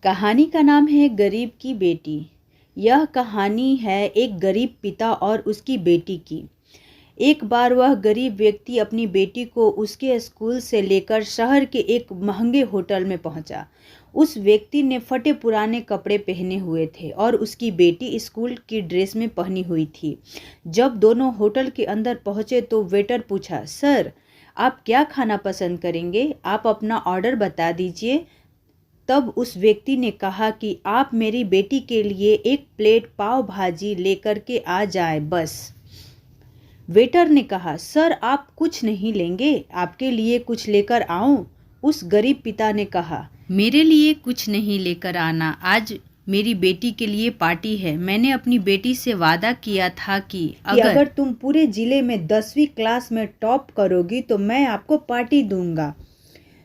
कहानी का नाम है गरीब की बेटी। यह कहानी है एक गरीब पिता और उसकी बेटी की। एक बार वह गरीब व्यक्ति अपनी बेटी को उसके स्कूल से लेकर शहर के एक महंगे होटल में पहुंचा। उस व्यक्ति ने फटे पुराने कपड़े पहने हुए थे और उसकी बेटी स्कूल की ड्रेस में पहनी हुई थी। जब दोनों होटल के अंदर पहुंचे तो वेटर पूछा, सर आप क्या खाना पसंद करेंगे? आप अपना ऑर्डर बता दीजिए। तब उस व्यक्ति ने कहा कि आप मेरी बेटी के लिए एक प्लेट पाव भाजी लेकर के आ जाए बस। वेटर ने कहा, सर आप कुछ नहीं लेंगे, आपके लिए कुछ लेकर आऊं? उस गरीब पिता ने कहा, मेरे लिए कुछ नहीं लेकर आना, आज मेरी बेटी के लिए पार्टी है। मैंने अपनी बेटी से वादा किया था कि अगर तुम पूरे जिले में 10वीं क्लास में टॉप करोगी तो मैं आपको पार्टी दूंगा,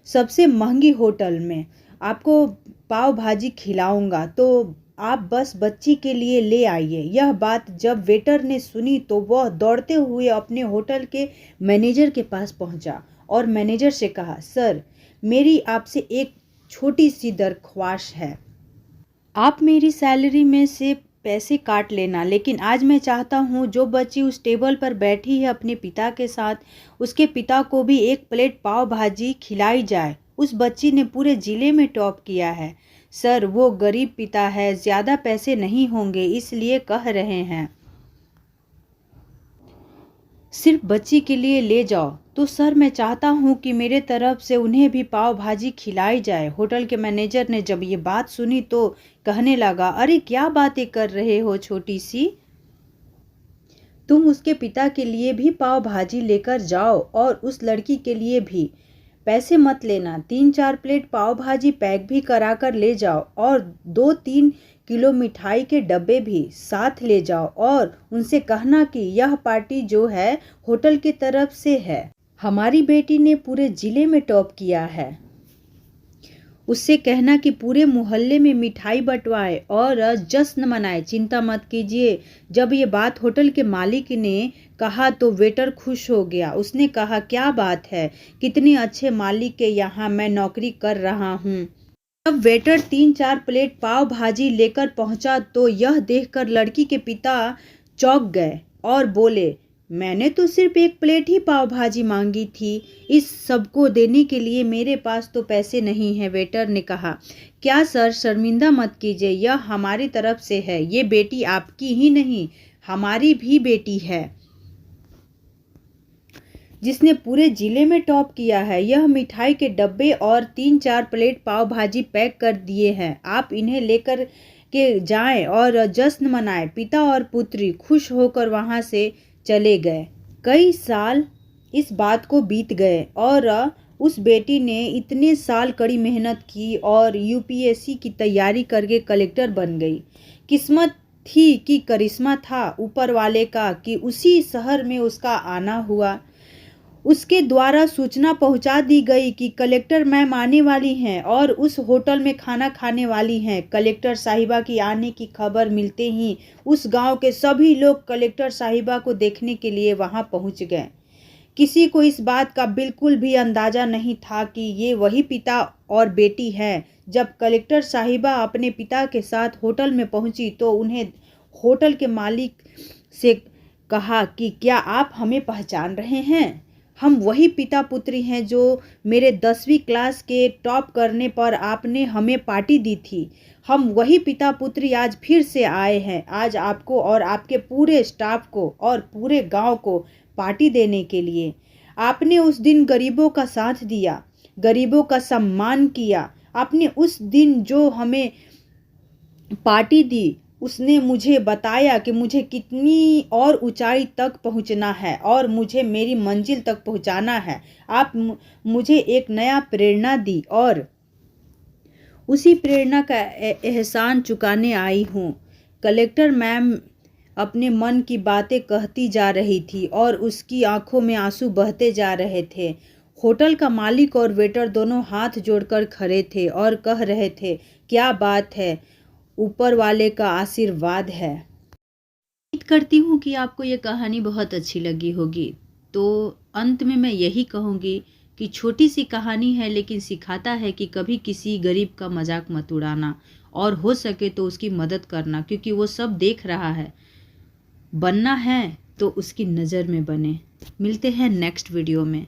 सबसे महंगी होटल में आपको पाव भाजी खिलाऊंगा, तो आप बस बच्ची के लिए ले आइए। यह बात जब वेटर ने सुनी तो वह दौड़ते हुए अपने होटल के मैनेजर के पास पहुंचा और मैनेजर से कहा, सर मेरी आपसे एक छोटी सी दरख्वास्त है। आप मेरी सैलरी में से पैसे काट लेना, लेकिन आज मैं चाहता हूँ जो बच्ची उस टेबल पर बैठी है अपने पिता के साथ, उसके पिता को भी एक प्लेट पाव भाजी खिलाई जाए। उस बच्ची ने पूरे जिले में टॉप किया है। सर वो गरीब पिता है, ज़्यादा पैसे नहीं होंगे इसलिए कह रहे हैं, सिर्फ बच्ची के लिए ले जाओ। तो सर मैं चाहता हूँ कि मेरे तरफ से उन्हें भी पाव भाजी खिलाई जाए। होटल के मैनेजर ने जब ये बात सुनी तो कहने लगा, अरे क्या बातें कर रहे हो छोटी सी, तुम उसके पिता के लिए भी पाव भाजी लेकर जाओ और उस लड़की के लिए भी। पैसे मत लेना, 3-4 प्लेट पाव भाजी पैक भी करा कर ले जाओ और 2-3 किलो मिठाई के डब्बे भी साथ ले जाओ और उनसे कहना कि यह पार्टी जो है होटल की तरफ से है, हमारी बेटी ने पूरे जिले में टॉप किया है। उससे कहना कि पूरे मोहल्ले में मिठाई बंटवाए और जश्न मनाए, चिंता मत कीजिए। जब ये बात होटल के मालिक ने कहा तो वेटर खुश हो गया। उसने कहा, क्या बात है, कितने अच्छे मालिक के यहाँ मैं नौकरी कर रहा हूँ। जब वेटर 3-4 प्लेट पाव भाजी लेकर पहुंचा तो यह देखकर लड़की के पिता चौंक गए और बोले, मैंने तो सिर्फ एक प्लेट ही पाव भाजी मांगी थी, इस सबको देने के लिए मेरे पास तो पैसे नहीं है। वेटर ने कहा, क्या सर शर्मिंदा मत कीजिए, यह हमारी तरफ से है, ये बेटी आपकी ही नहीं हमारी भी बेटी है जिसने पूरे जिले में टॉप किया है। यह मिठाई के डब्बे और 3-4 प्लेट पाव भाजी पैक कर दिए हैं, आप इन्हें लेकर के जाएं और जश्न मनाएं। पिता और पुत्री खुश होकर वहां से चले गए। कई साल इस बात को बीत गए और उस बेटी ने इतने साल कड़ी मेहनत की और यूपीएससी की तैयारी करके कलेक्टर बन गई। किस्मत थी कि करिश्मा था ऊपर वाले का कि उसी शहर में उसका आना हुआ। उसके द्वारा सूचना पहुंचा दी गई कि कलेक्टर मैम आने वाली हैं और उस होटल में खाना खाने वाली हैं। कलेक्टर साहिबा की आने की खबर मिलते ही उस गांव के सभी लोग कलेक्टर साहिबा को देखने के लिए वहां पहुंच गए। किसी को इस बात का बिल्कुल भी अंदाजा नहीं था कि ये वही पिता और बेटी है। जब कलेक्टर साहिबा अपने पिता के साथ होटल में पहुंची तो उन्हें होटल के मालिक से कहा कि क्या आप हमें पहचान रहे हैं? हम वही पिता पुत्री हैं जो मेरे 10वीं क्लास के टॉप करने पर आपने हमें पार्टी दी थी। हम वही पिता पुत्री आज फिर से आए हैं, आज आपको और आपके पूरे स्टाफ को और पूरे गांव को पार्टी देने के लिए। आपने उस दिन गरीबों का साथ दिया, गरीबों का सम्मान किया। आपने उस दिन जो हमें पार्टी दी उसने मुझे बताया कि मुझे कितनी और ऊंचाई तक पहुंचना है और मुझे मेरी मंजिल तक पहुंचाना है। आप मुझे एक नया प्रेरणा दी और उसी प्रेरणा का एहसान चुकाने आई हूँ। कलेक्टर मैम अपने मन की बातें कहती जा रही थी और उसकी आंखों में आंसू बहते जा रहे थे। होटल का मालिक और वेटर दोनों हाथ जोड़कर खड़े थे और कह रहे थे, क्या बात है, ऊपर वाले का आशीर्वाद है। उम्मीद करती हूँ कि आपको ये कहानी बहुत अच्छी लगी होगी। तो अंत में मैं यही कहूँगी कि छोटी सी कहानी है लेकिन सिखाता है कि कभी किसी गरीब का मजाक मत उड़ाना और हो सके तो उसकी मदद करना, क्योंकि वो सब देख रहा है। बनना है तो उसकी नज़र में बने। मिलते हैं नेक्स्ट वीडियो में।